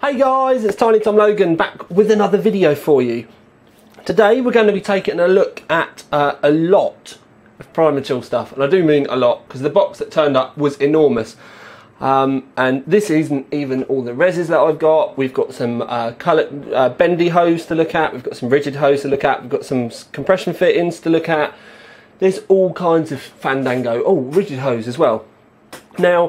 Hey guys, it's Tiny Tom Logan back with another video for you. Today we're going to be taking a look at a lot of Primochill stuff, and I do mean a lot because the box that turned up was enormous. And this isn't even all the reses that I've got. We've got some coloured bendy hose to look at, we've got some rigid hose to look at, we've got some compression fittings to look at. There's all kinds of fandango. Oh, rigid hose as well. Now,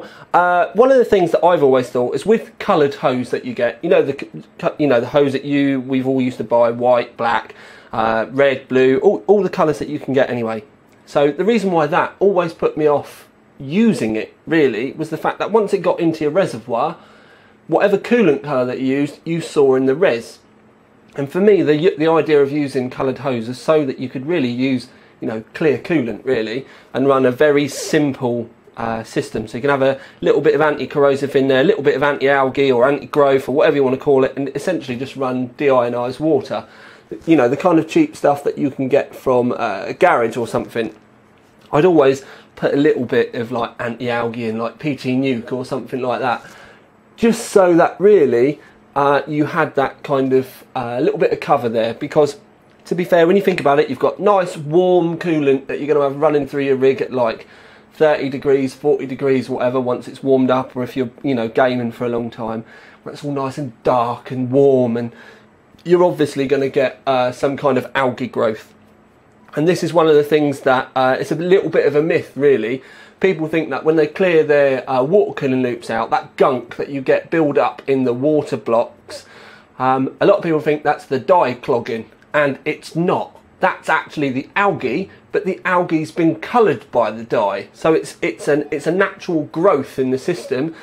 one of the things that I've always thought is with coloured hose that you get, the hose that we've all used to buy, white, black, red, blue, all the colours that you can get anyway. So the reason why that always put me off using it really was the fact that once it got into your reservoir, whatever coolant colour that you used, you saw in the res. And for me, the idea of using coloured hose is so that you could really use, clear coolant really, and run a very simple system. So you can have a little bit of anti-corrosive in there, a little bit of anti-algae or anti-growth or whatever you want to call it, and essentially just run deionised water. The kind of cheap stuff that you can get from a garage or something. I'd always put a little bit of like anti-algae in, like PT Nuke or something like that, just so that really you had that kind of little bit of cover there. Because to be fair, when you think about it, you've got nice warm coolant that you're going to have running through your rig at like 30 degrees, 40 degrees, whatever, once it's warmed up, or if you're, gaming for a long time, where it's all nice and dark and warm, and you're obviously going to get some kind of algae growth. And this is one of the things that it's a little bit of a myth, really. People think that when they clear their water cooling loops out, that gunk that you get build up in the water blocks, a lot of people think that's the dye clogging, and it's not. That's actually the algae, but the algae's been coloured by the dye, so it's a natural growth in the system.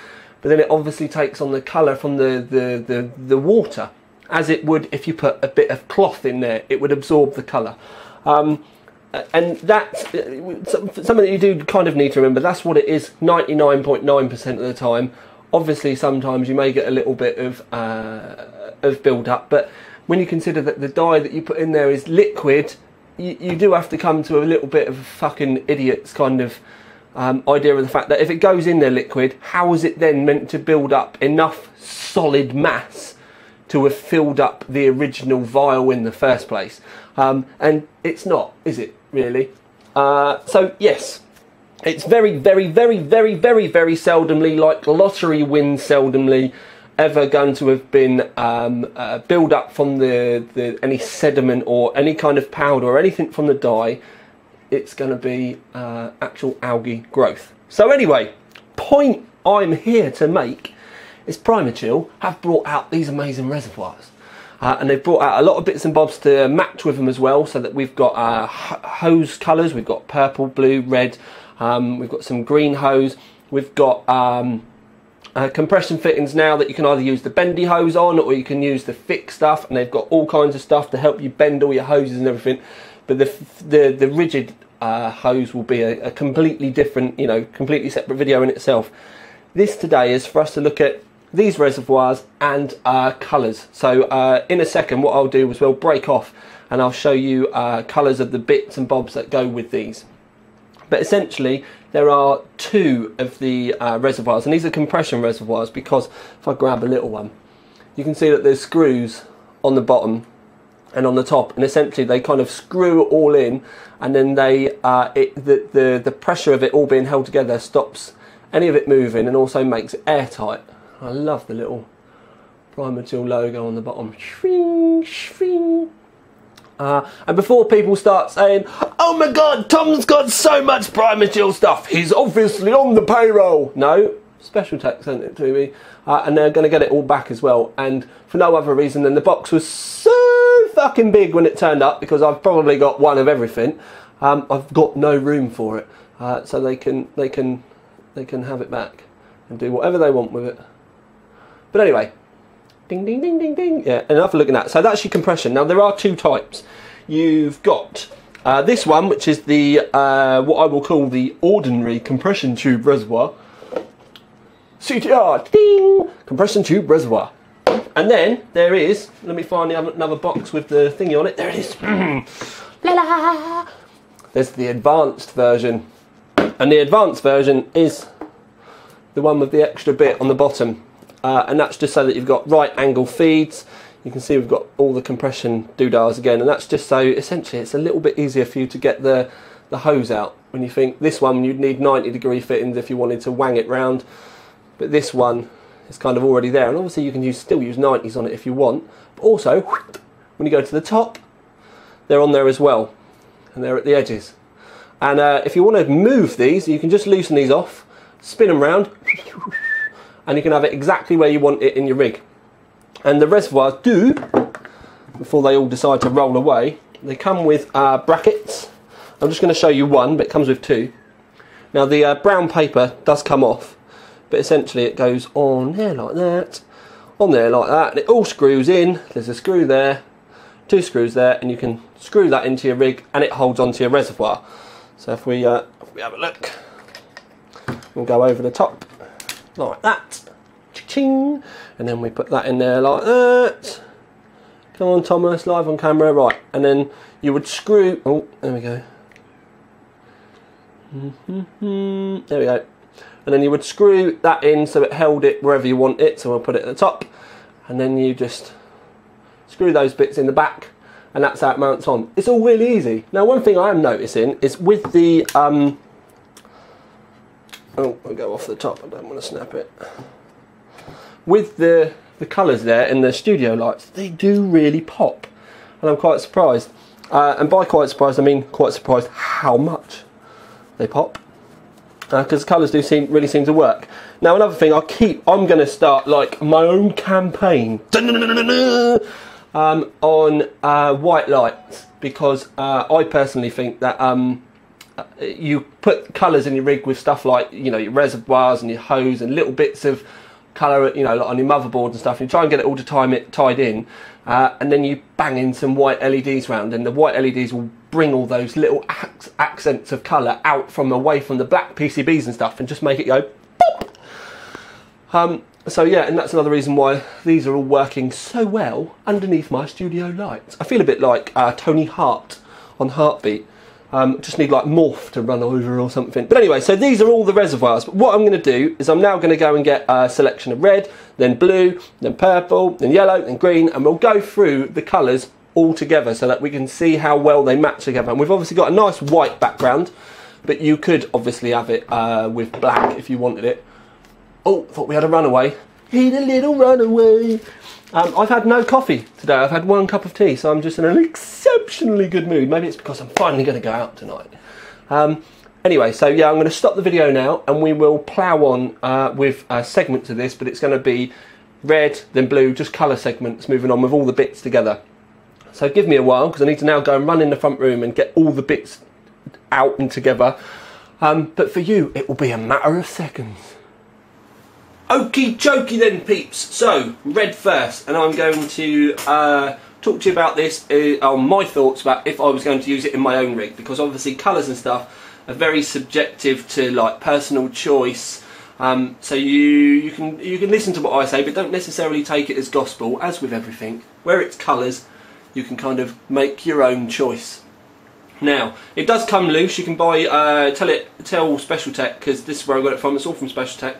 But then it obviously takes on the colour from the water, as it would if you put a bit of cloth in there. It would absorb the colour, and that's something that you do kind of need to remember. That's what it is 99.9% of the time. Obviously, sometimes you may get a little bit of build up, but when you consider that the dye that you put in there is liquid, you do have to come to a little bit of a fucking idiot's kind of idea of the fact that if it goes in there liquid, how is it then meant to build up enough solid mass to have filled up the original vial in the first place? And it's not, is it, really? So, yes, it's very, very, very, very, very, very seldomly, like lottery wins seldomly, ever going to have been build up from any sediment or any kind of powder or anything from the dye. It's going to be actual algae growth. So anyway, point I'm here to make is Primochill have brought out these amazing reservoirs, and they've brought out a lot of bits and bobs to match with them as well, so that we've got hose colours. We've got purple, blue, red, we've got some green hose, we've got compression fittings now that you can either use the bendy hose on, or you can use the thick stuff, and they've got all kinds of stuff to help you bend all your hoses and everything. But the rigid hose will be a completely different, completely separate video in itself. This today is for us to look at these reservoirs and colours. So in a second, what I'll do is we'll break off and I'll show you colours of the bits and bobs that go with these. But essentially, there are two of the reservoirs, and these are compression reservoirs, because if I grab a little one, you can see that there's screws on the bottom and on the top, and essentially they kind of screw it all in, and then the pressure of it all being held together stops any of it moving and also makes it airtight. I love the little Primochill logo on the bottom. Shring, shring. And before people start saying, oh my god, Tom's got so much Primochill stuff, he's obviously on the payroll. No, Specialtech sent it to me, and they're going to get it all back as well, and for no other reason than the box was so fucking big when it turned up, because I've probably got one of everything. I've got no room for it, so they can have it back and do whatever they want with it. But anyway, ding, ding, ding, ding, ding. Yeah, enough of looking at. So that's your compression. Now, there are two types. You've got this one, which is the what I will call the ordinary compression tube reservoir. CTR, ding, compression tube reservoir. And then there is, let me find another box with the thingy on it. There it is. La la. There's the advanced version. And the advanced version is the one with the extra bit on the bottom. and that's just so that you've got right angle feeds. You can see we've got all the compression doodahs again, and that's just so essentially it's a little bit easier for you to get the hose out. When you think this one you'd need 90-degree fittings if you wanted to wang it round, but this one is kind of already there, and obviously you can still use 90s on it if you want, but also when you go to the top, they're on there as well, and they're at the edges. And if you want to move these, you can just loosen these off, spin them round, and you can have it exactly where you want it in your rig. And the reservoirs do, before they all decide to roll away, they come with brackets. I'm just going to show you one, but it comes with two. Now the brown paper does come off, but essentially it goes on there like that, on there like that, and it all screws in. There's a screw there, two screws there, and you can screw that into your rig and it holds onto your reservoir. So if we have a look, we'll go over the top like that, cha-ching, and then we put that in there like that. Come on Thomas, live on camera, right, and then you would screw, oh there we go, there we go, and then you would screw that in so it held it wherever you want it, so we'll put it at the top, and then you just screw those bits in the back, and that's how it mounts on. It's all really easy. Now one thing I am noticing is with the, oh I'll go off the top, I don't want to snap it. With the colours there and the studio lights, they do really pop, and I'm quite surprised. And by quite surprised, I mean quite surprised how much they pop, because colours do really seem to work. Now another thing, I'm going to start like my own campaign on white lights, because I personally think that you put colours in your rig with stuff like, you know, your reservoirs and your hose and little bits of colour, you know, like on your motherboard and stuff, and you try and get it all to time it tied in, and then you bang in some white LEDs round, and the white LEDs will bring all those little accents of colour out from away from the black PCBs and stuff, and just make it go pop. So yeah, and that's another reason why these are all working so well underneath my studio lights. I feel a bit like Tony Hart on Heartbeat. Just need like Morph to run over or something. But anyway, so these are all the reservoirs. But what I'm going to do is I'm now going to go and get a selection of red, then blue, then purple, then yellow, then green, and we'll go through the colours all together so that we can see how well they match together. And we've obviously got a nice white background, but you could obviously have it with black if you wanted it. Oh, thought we had a runaway. Need a little runaway. I've had no coffee today. I've had one cup of tea, so I'm just in an exceptionally good mood. Maybe it's because I'm finally going to go out tonight. Anyway, so yeah, I'm going to stop the video now, and we will plough on with segments of this, but it's going to be red, then blue, just colour segments, moving on with all the bits together. So give me a while, because I need to now go and run in the front room and get all the bits out and together. But for you, it will be a matter of seconds. Okie dokie then, peeps. So, red first, and I'm going to talk to you about this, on my thoughts about if I was going to use it in my own rig, because obviously colours and stuff are very subjective to like personal choice. So you can listen to what I say, but don't necessarily take it as gospel. As with everything, where it's colours, you can kind of make your own choice. Now, it does come loose. You can buy, tell Specialtech, because this is where I got it from. It's all from Specialtech.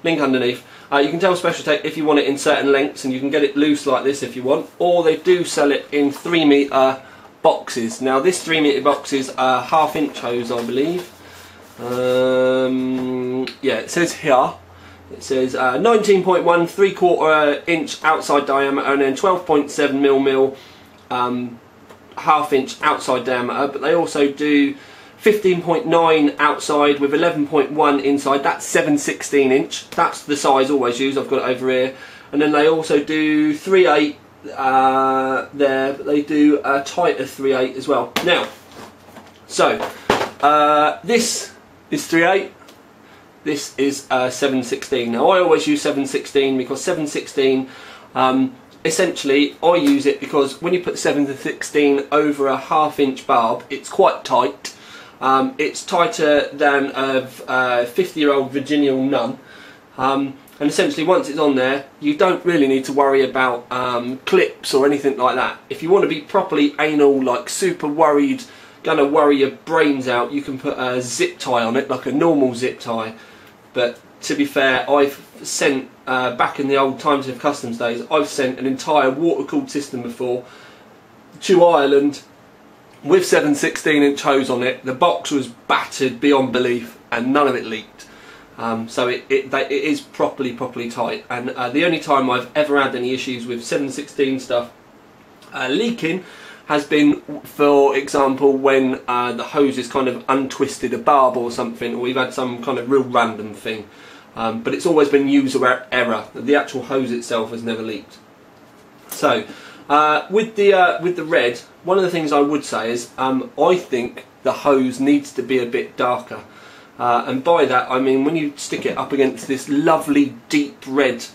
Link underneath. You can tell Specialtech if you want it in certain lengths, and you can get it loose like this if you want, or they do sell it in 3 metre boxes. Now this 3 metre box is a 1/2 inch hose, I believe. Yeah, it says here, it says 19.1 3/4 inch outside diameter, and then 12.7 mil 1/2 inch outside diameter, but they also do 15.9 outside with 11.1 inside. That's 7/16 inch. That's the size I always use. I've got it over here. And then they also do 3/8 there, but they do a tighter 3/8 as well. Now, so this is 3/8. This is 7/16. Now I always use 7/16 because 7/16 essentially I use it because when you put 7/16 over a 1/2 inch barb, it's quite tight. It's tighter than a 50-year-old virginal nun, and essentially once it's on there, you don't really need to worry about clips or anything like that. If you want to be properly anal, like super worried, gonna worry your brains out, you can put a zip tie on it, like a normal zip tie, but to be fair, I've sent, back in the old Times of Customs days, I've sent an entire water-cooled system before to Ireland with 7/16" hose on it. The box was battered beyond belief and none of it leaked. So it is properly tight, and the only time I've ever had any issues with 7/16 stuff leaking has been, for example, when the hose is kind of untwisted a barb or something, or we've had some kind of real random thing. But it's always been user error. The actual hose itself has never leaked. So with the red, one of the things I would say is I think the hose needs to be a bit darker. And by that I mean when you stick it up against this lovely deep red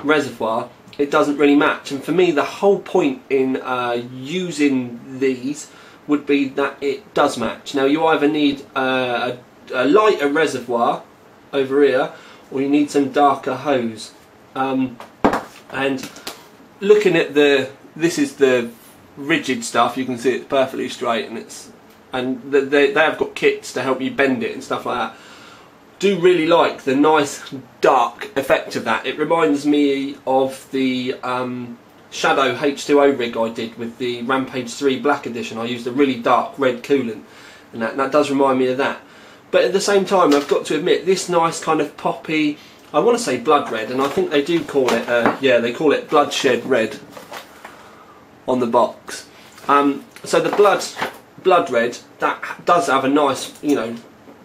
reservoir, it doesn't really match. And for me, the whole point in using these would be that it does match. Now, you either need a lighter reservoir over here, or you need some darker hose. And looking at this is the rigid stuff. You can see it's perfectly straight, and they have got kits to help you bend it and stuff like that. Do really like the nice dark effect of that. It reminds me of the Shadow H2O rig I did with the Rampage 3 Black Edition. I used a really dark red coolant, and that does remind me of that. But at the same time, I've got to admit, this nice kind of poppy, I want to say blood red, and I think they do call it, yeah, they call it bloodshed red on the box. So the blood red, that does have a nice, you know,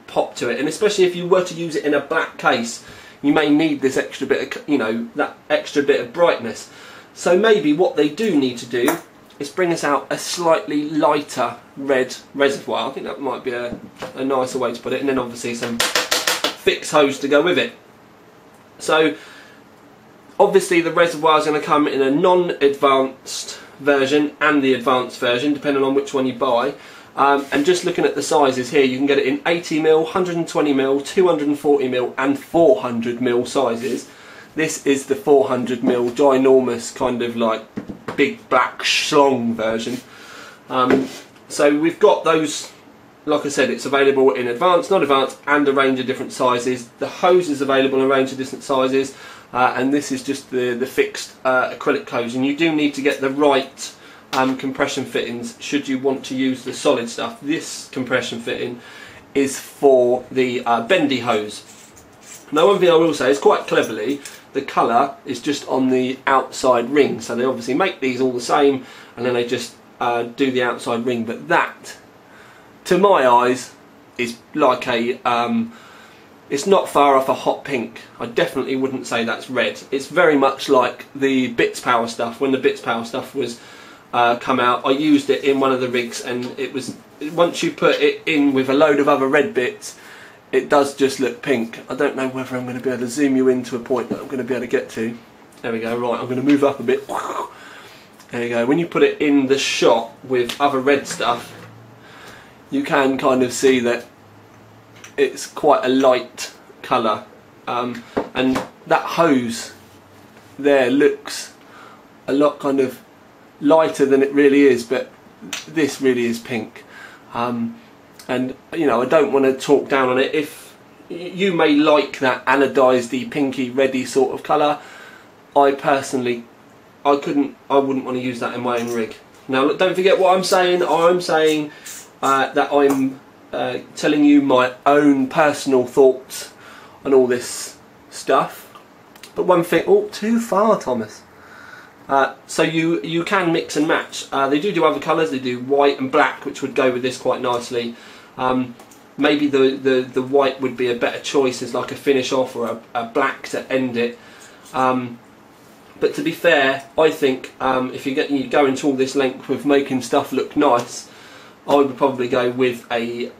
pop to it, and especially if you were to use it in a black case, you may need this extra bit of, you know, that extra bit of brightness. So maybe what they do need to do is bring us out a slightly lighter red reservoir. I think that might be a nicer way to put it, and then obviously some fixed hose to go with it. So obviously the reservoir is going to come in a non-advanced version and the advanced version, depending on which one you buy. And just looking at the sizes here, you can get it in 80mm, 120mm, 240mm and 400mm sizes. This is the 400mm ginormous kind of like big black schlong version. So we've got those, like I said, it's available in advanced, not advanced, and a range of different sizes. The hose is available in a range of different sizes, and this is just the fixed acrylic hose, and you do need to get the right compression fittings should you want to use the solid stuff. This compression fitting is for the bendy hose. Now, one thing I will say is, quite cleverly, the colour is just on the outside ring, so they obviously make these all the same and then they just do the outside ring, but that, to my eyes, is like a it's not far off a hot pink. I definitely wouldn't say that's red. It's very much like the Bits Power stuff. When the Bits Power stuff was come out, I used it in one of the rigs, and it was, once you put it in with a load of other red bits, it does just look pink. I don't know whether I'm going to be able to zoom you into a point that I'm going to be able to get to. There we go. Right, I'm going to move up a bit. There you go. When you put it in the shot with other red stuff, you can kind of see that it's quite a light colour, and that hose there looks a lot kind of lighter than it really is, but this really is pink. And you know, I don't want to talk down on it. If you may like that anodised-y, pinky, reddy sort of colour, I personally, I wouldn't want to use that in my own rig. Now, look, don't forget what I'm saying. I'm saying that I'm telling you my own personal thoughts on all this stuff. But one thing, oh, too far, Thomas. So you can mix and match. They do other colours. They do white and black, which would go with this quite nicely. Maybe the white would be a better choice as like a finish off, or a black to end it. But to be fair, I think if you go into all this length with making stuff look nice, I would probably go with a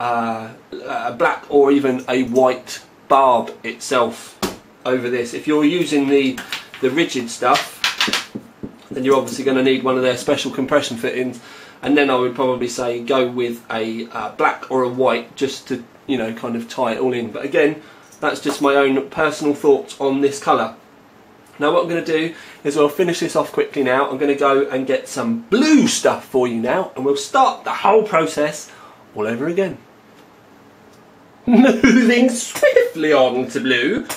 black or even a white barb itself over this. If you're using the rigid stuff, then you're obviously going to need one of their special compression fittings, and then I would probably say go with a black or a white, just to, you know, kind of tie it all in. But again, that's just my own personal thoughts on this colour. Now what I'm going to do is we'll finish this off quickly now. I'm going to go and get some blue stuff for you now, and we'll start the whole process all over again. moving swiftly on to blue.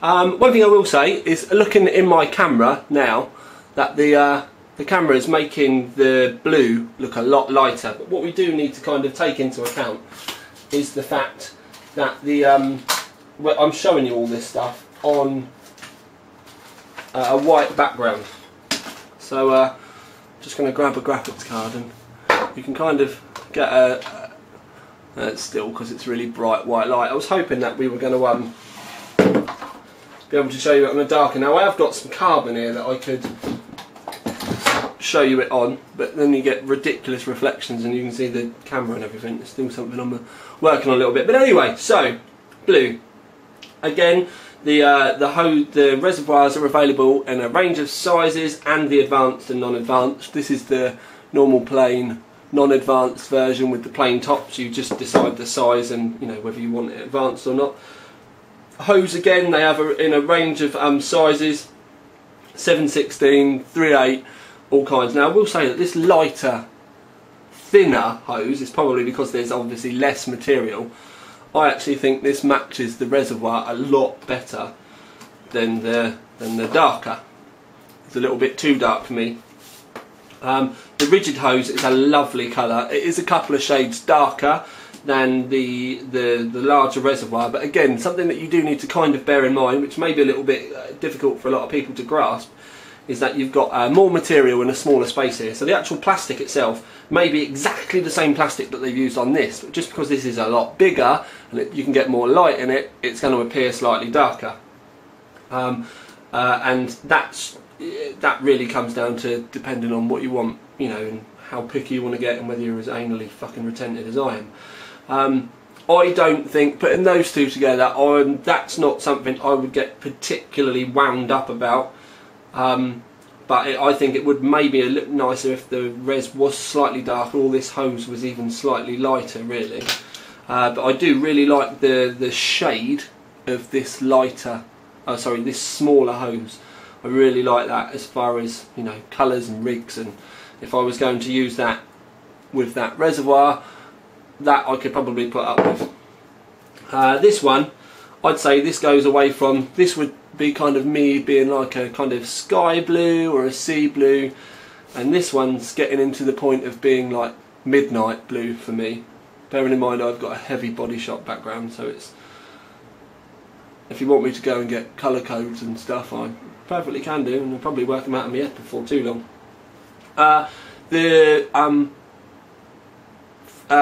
One thing I will say is, looking in my camera now, that the camera is making the blue look a lot lighter. But what we do need to kind of take into account is the fact that I'm showing you all this stuff on a white background. So just going to grab a graphics card, and you can kind of get still, because it's really bright white light. I was hoping that we were going to be able to show you it on a darker. Now I have got some carbon here that I could show you it on, but then you get ridiculous reflections and you can see the camera and everything. It's still something I'm working on a little bit. But anyway, so blue. Again, the reservoirs are available in a range of sizes and the advanced and non-advanced. This is the normal plain non-advanced version with the plain tops. You just decide the size and, you know, whether you want it advanced or not. Hose, again, they have in a range of sizes, 7/16, 3/8, all kinds. Now I will say that this lighter, thinner hose is probably because there's obviously less material. I actually think this matches the reservoir a lot better than the darker. It's a little bit too dark for me. The rigid hose is a lovely colour. It is a couple of shades darker than the larger reservoir, but again, something that you do need to kind of bear in mind, which may be a little bit difficult for a lot of people to grasp, is that you've got more material in a smaller space here. So the actual plastic itself may be exactly the same plastic that they've used on this, but just because this is a lot bigger and you can get more light in it, it's going to appear slightly darker. And that really comes down to depending on what you want, you know, and how picky you want to get, and whether you're as anally fucking retentive as I am. I don't think, putting those two together, that's not something I would get particularly wound up about. But I think it would maybe a little nicer if the res was slightly darker, or this hose was even slightly lighter, really. But I do really like the shade of this lighter, this smaller hose. I really like that as far as, you know, colours and rigs, and if I was going to use that with that reservoir, that I could probably put up with. This one, I'd say this goes away from, this would be kind of me being like a kind of sky blue or a sea blue, and this one's getting into the point of being like midnight blue for me. Bearing in mind I've got a heavy body shop background, so it's, if you want me to go and get colour codes and stuff, I perfectly can do, and I'll probably work them out in my head before too long. The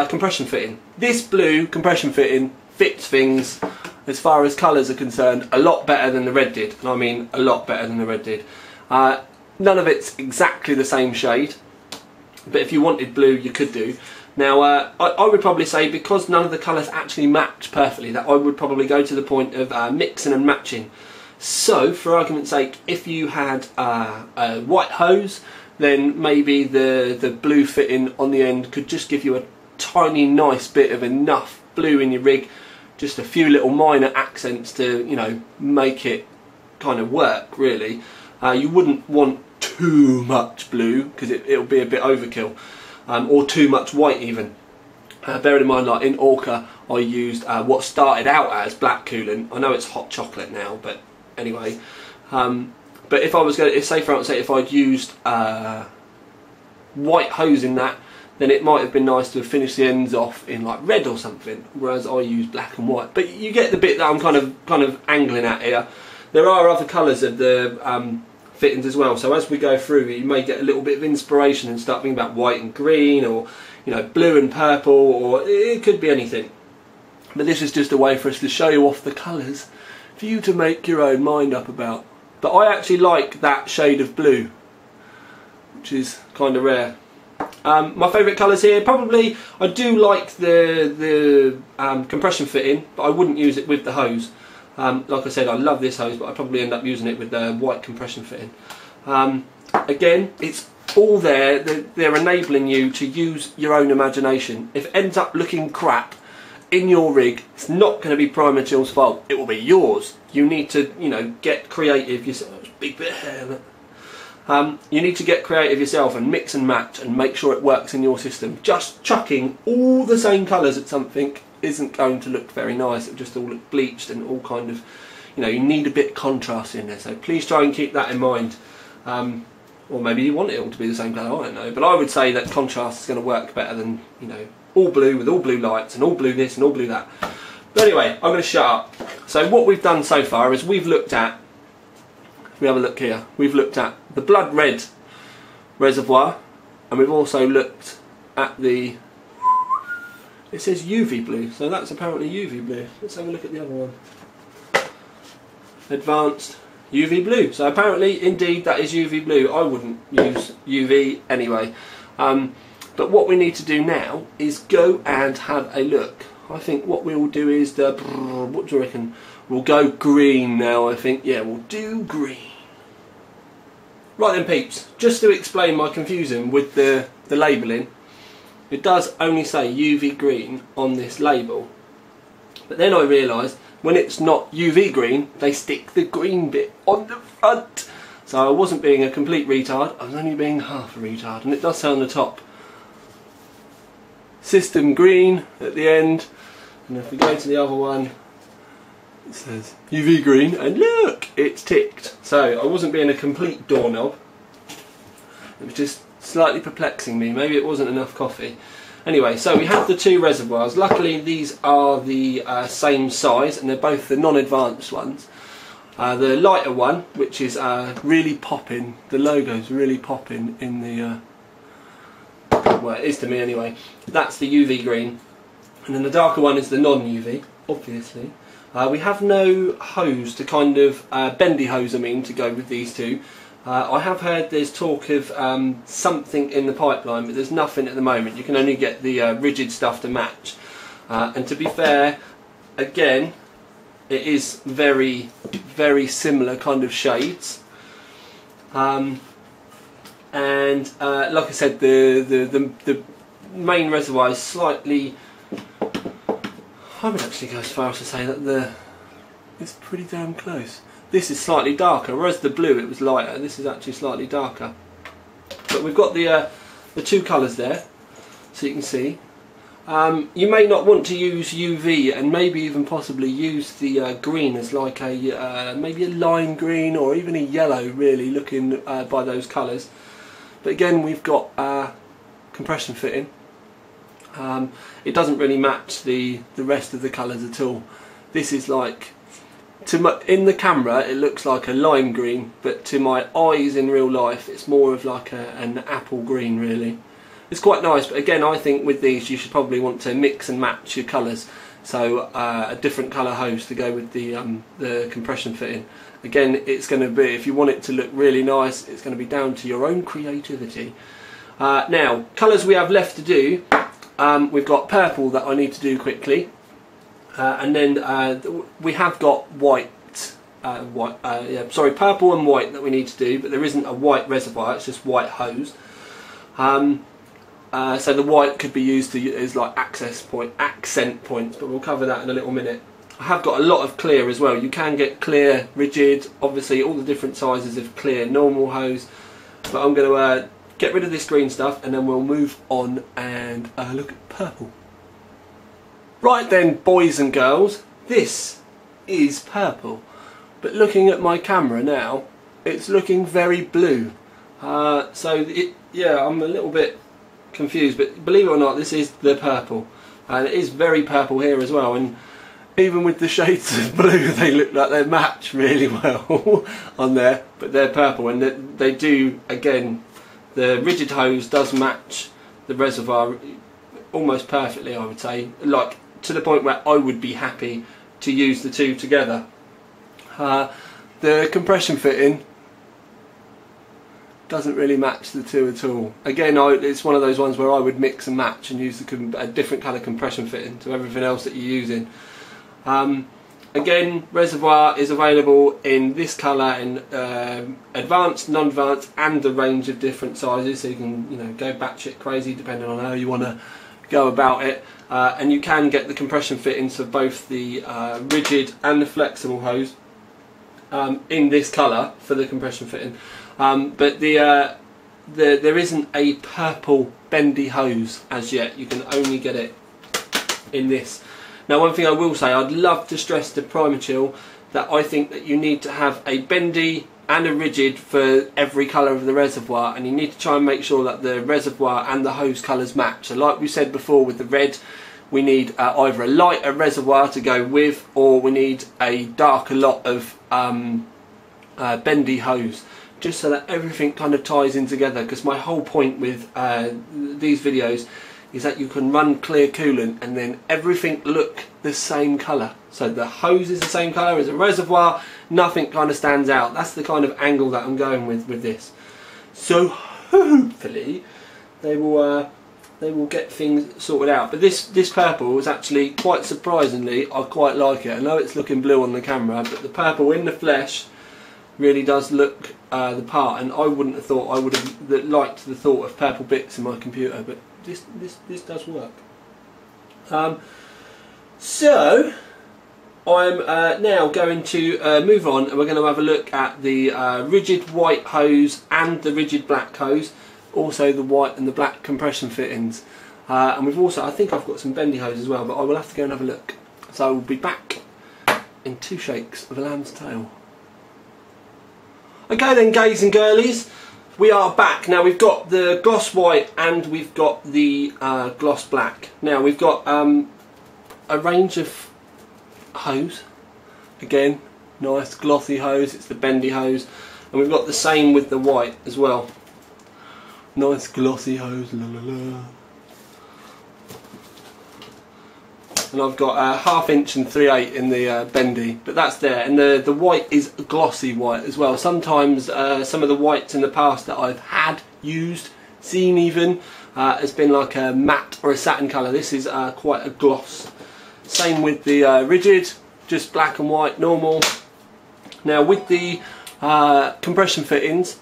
compression fitting. This blue compression fitting fits things, as far as colours are concerned, a lot better than the red did, and I mean a lot better than the red did. None of it's exactly the same shade, but if you wanted blue you could do. Now I would probably say, because none of the colours actually match perfectly, that I would probably go to the point of mixing and matching. So for argument's sake, if you had a white hose, then maybe the blue fitting on the end could just give you a tiny nice bit of enough blue in your rig, just a few little minor accents to, you know, make it kind of work, really. You wouldn't want too much blue, because it'll be a bit overkill, or too much white even. Bearing in mind, like in Orca, I used what started out as black coolant. I know it's hot chocolate now, but anyway. But if I was going to, say for example, if I'd used white hose in that, then it might have been nice to have finished the ends off in like red or something, whereas I use black and white. But you get the bit that I'm kind of angling at here. There are other colours of the fittings as well, so as we go through, you may get a little bit of inspiration and start thinking about white and green, or, you know, blue and purple, or it could be anything. But this is just a way for us to show you off the colours for you to make your own mind up about. But I actually like that shade of blue, which is kind of rare. My favourite colours here, probably, I do like the compression fitting, but I wouldn't use it with the hose. Like I said, I love this hose, but I'd probably end up using it with the white compression fitting. Again, it's all there. They're enabling you to use your own imagination. If it ends up looking crap in your rig, it's not going to be Primochill's fault. It will be yours. You need to, you know, get creative yourself. Big bit of hair. You need to get creative yourself and mix and match and make sure it works in your system. Just chucking all the same colours at something isn't going to look very nice. It'll just all look bleached and all kind of, you know, you need a bit of contrast in there. So please try and keep that in mind. Or maybe you want it all to be the same colour, I don't know. But I would say that contrast is going to work better than, you know, all blue with all blue lights and all blue this and all blue that. But anyway, I'm going to shut up. So what we've done so far is we've looked at, if we have a look here, we've looked at the blood red reservoir, and we've also looked at the, it says UV blue, so that's apparently UV blue. Let's have a look at the other one. Advanced UV blue. So apparently, indeed, that is UV blue. I wouldn't use UV anyway. But what we need to do now is go and have a look. I think what we will do is the, what do you reckon? We'll go green now, I think. Yeah, we'll do green. Right then, peeps, just to explain my confusion with the labelling, it does only say UV green on this label. But then I realised when it's not UV green, they stick the green bit on the front. So I wasn't being a complete retard, I was only being half a retard. And it does say on the top, system green at the end. And if we go to the other one, it says UV green, and look, it's ticked. So I wasn't being a complete doorknob. It was just slightly perplexing me. Maybe it wasn't enough coffee. Anyway, so we have the two reservoirs. Luckily, these are the same size, and they're both the non-advanced ones. The lighter one, which is really popping, the logo's really popping in the, well, it is to me anyway. That's the UV green, and then the darker one is the non-UV, obviously. We have no hose to kind of, bendy hose I mean, to go with these two. I have heard there's talk of something in the pipeline, but there's nothing at the moment. You can only get the rigid stuff to match. And to be fair, again, it is very, very similar kind of shades. And like I said, the main reservoir is slightly, I would actually go as far as to say that it's pretty damn close. This is slightly darker, whereas the blue, it was lighter. This is actually slightly darker. But we've got the two colours there, so you can see. You may not want to use UV, and maybe even possibly use the green as like a maybe a lime green or even a yellow, really, looking by those colours. But again, we've got compression fitting. It doesn't really match the rest of the colours at all. This is like, in the camera it looks like a lime green, but to my eyes in real life it's more of like an apple green, really. It's quite nice, but again, I think with these you should probably want to mix and match your colours, so a different colour hose to go with the compression fitting. Again, it's going to be, if you want it to look really nice, it's going to be down to your own creativity. Now, colours we have left to do, we've got purple that I need to do quickly. And then we have got purple and white that we need to do, but there isn't a white reservoir, it's just white hose. So the white could be used as like accent points, but we'll cover that in a little minute. I have got a lot of clear as well. You can get clear, rigid, obviously all the different sizes of clear, normal hose, but I'm going to get rid of this green stuff and then we'll move on and look at purple. Right then, boys and girls, this is purple, but looking at my camera now, it's looking very blue. Yeah, I'm a little bit confused, but believe it or not, this is the purple, and it is very purple here as well. And even with the shades of blue, they look like they match really well on there, but they're purple, and they do, again, the rigid hose does match the reservoir almost perfectly, I would say, like to the point where I would be happy to use the two together. The compression fitting doesn't really match the two at all. Again, it's one of those ones where I would mix and match and use a different colour compression fitting to everything else that you're using. Again, reservoir is available in this colour, in advanced, non-advanced, and a range of different sizes, so you can go batshit crazy depending on how you want to go about it. And you can get the compression fittings for both the rigid and the flexible hose in this colour for the compression fitting. But there isn't a purple bendy hose as yet. You can only get it in this. Now, one thing I will say, I'd love to stress to Primochill that I think that you need to have a bendy and a rigid for every colour of the reservoir, and you need to try and make sure that the reservoir and the hose colours match. So like we said before with the red, we need either a lighter reservoir to go with, or we need a darker lot of bendy hose, just so that everything kind of ties in together. Because my whole point with these videos is that you can run clear coolant and then everything look the same colour. So the hose is the same colour as a reservoir, nothing kind of stands out. That's the kind of angle that I'm going with this. So hopefully they will get things sorted out. But this purple is actually, quite surprisingly, I quite like it. I know it's looking blue on the camera, but the purple in the flesh really does look the part, and I wouldn't have thought, I would have liked the thought of purple bits in my computer, but this does work. So I'm now going to move on, and we're going to have a look at the rigid white hose and the rigid black hose, also the white and the black compression fittings, and we've also, I think I've got some bendy hose as well, but I will have to go and have a look. So I will be back in 2 shakes of a lamb's tail. Okay then, guys and girlies, we are back. Now we've got the gloss white and we've got the gloss black. Now we've got a range of hose. Again, nice glossy hose, it's the bendy hose. And we've got the same with the white as well. Nice glossy hose, la la la. And I've got a 1/2 inch and 3/8 in the bendy, but that's there. And the white is glossy white as well. Sometimes some of the whites in the past that I've seen even, has been like a matte or a satin colour. This is quite a gloss. Same with the rigid, just black and white, normal. Now with the compression fittings,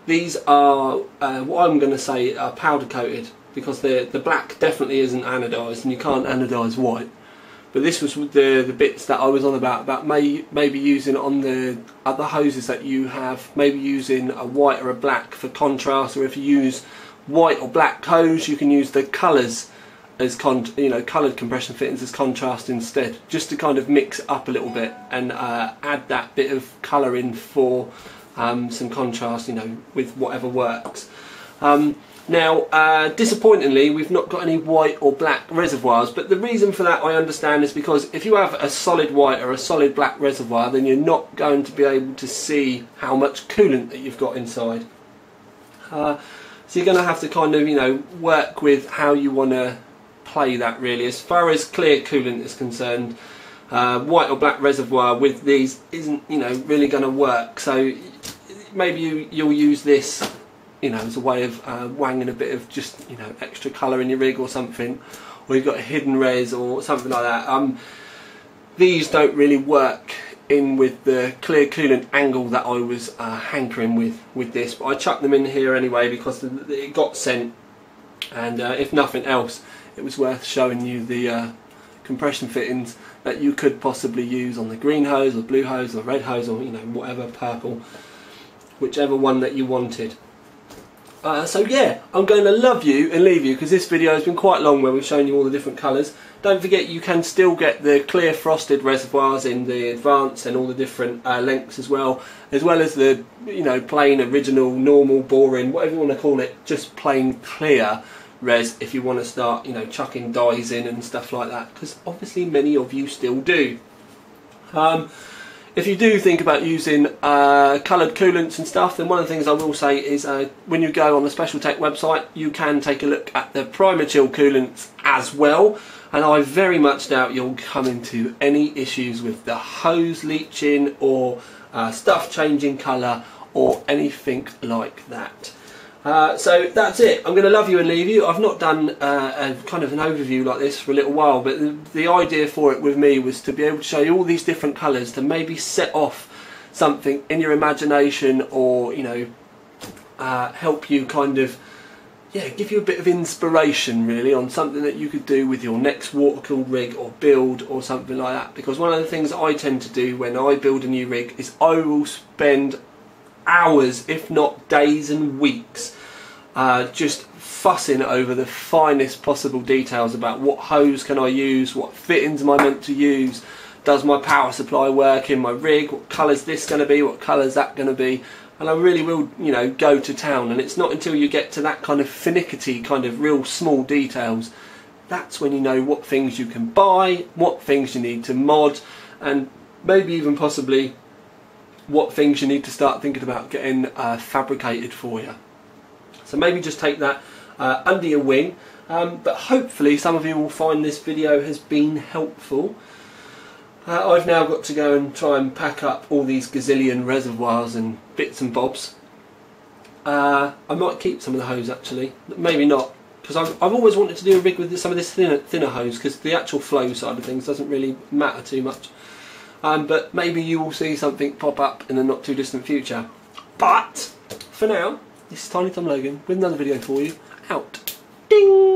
these are what I'm going to say are powder coated, because the black definitely isn't anodised, and you can't anodise white. But this was the bits that I was on about maybe using on the other hoses that you have, maybe using a white or a black for contrast, or if you use white or black hose, you can use the colours as coloured compression fittings as contrast instead, just to kind of mix it up a little bit and add that bit of colour in for some contrast, with whatever works. Now, disappointingly, we've not got any white or black reservoirs, but the reason for that, I understand, is because if you have a solid white or a solid black reservoir, then you're not going to be able to see how much coolant that you've got inside. So you're going to have to kind of, work with how you want to play that, really. As far as clear coolant is concerned, white or black reservoir with these isn't, really going to work. So maybe you'll use this, as a way of wanging a bit of just, extra colour in your rig or something, or you've got a hidden res or something like that. These don't really work in with the clear coolant angle that I was hankering with this, but I chucked them in here anyway because it got sent, and if nothing else, it was worth showing you the compression fittings that you could possibly use on the green hose or blue hose or red hose, or whatever, purple, whichever one that you wanted. So yeah, I'm going to love you and leave you, because this video has been quite long where we've shown you all the different colours. Don't forget, you can still get the clear frosted reservoirs in the advanced and all the different lengths as well as the plain, original, normal, boring, whatever you want to call it, just plain clear res, if you want to start chucking dyes in and stuff like that, because obviously many of you still do. If you do think about using coloured coolants and stuff, then one of the things I will say is when you go on the Specialtech website, you can take a look at the Primochill coolants as well, and I very much doubt you'll come into any issues with the hose leaching or stuff changing colour or anything like that. So that's it. I'm going to love you and leave you. I've not done a kind of an overview like this for a little while, but the idea for it with me was to be able to show you all these different colours to maybe set off something in your imagination, or help you kind of, give you a bit of inspiration really on something that you could do with your next water-cooled rig or build or something like that. Because one of the things I tend to do when I build a new rig is I will spend hours, if not days and weeks, just fussing over the finest possible details about what hose can I use, what fittings am I meant to use, does my power supply work in my rig, what colour's this going to be, what colour's that going to be, and I really will, you know, go to town. And it's not until you get to that kind of finicky, kind of real small details, that's when you know what things you can buy, what things you need to mod, and maybe even possibly what things you need to start thinking about getting fabricated for you. So maybe just take that under your wing, but hopefully some of you will find this video has been helpful. I've now got to go and try and pack up all these gazillion reservoirs and bits and bobs. I might keep some of the hose actually, maybe not, because I've always wanted to do a rig with some of this thinner hose, because the actual flow side of things doesn't really matter too much. But maybe you will see something pop up in the not too distant future. But for now, this is Tiny Tom Logan with another video for you. Out. Ding!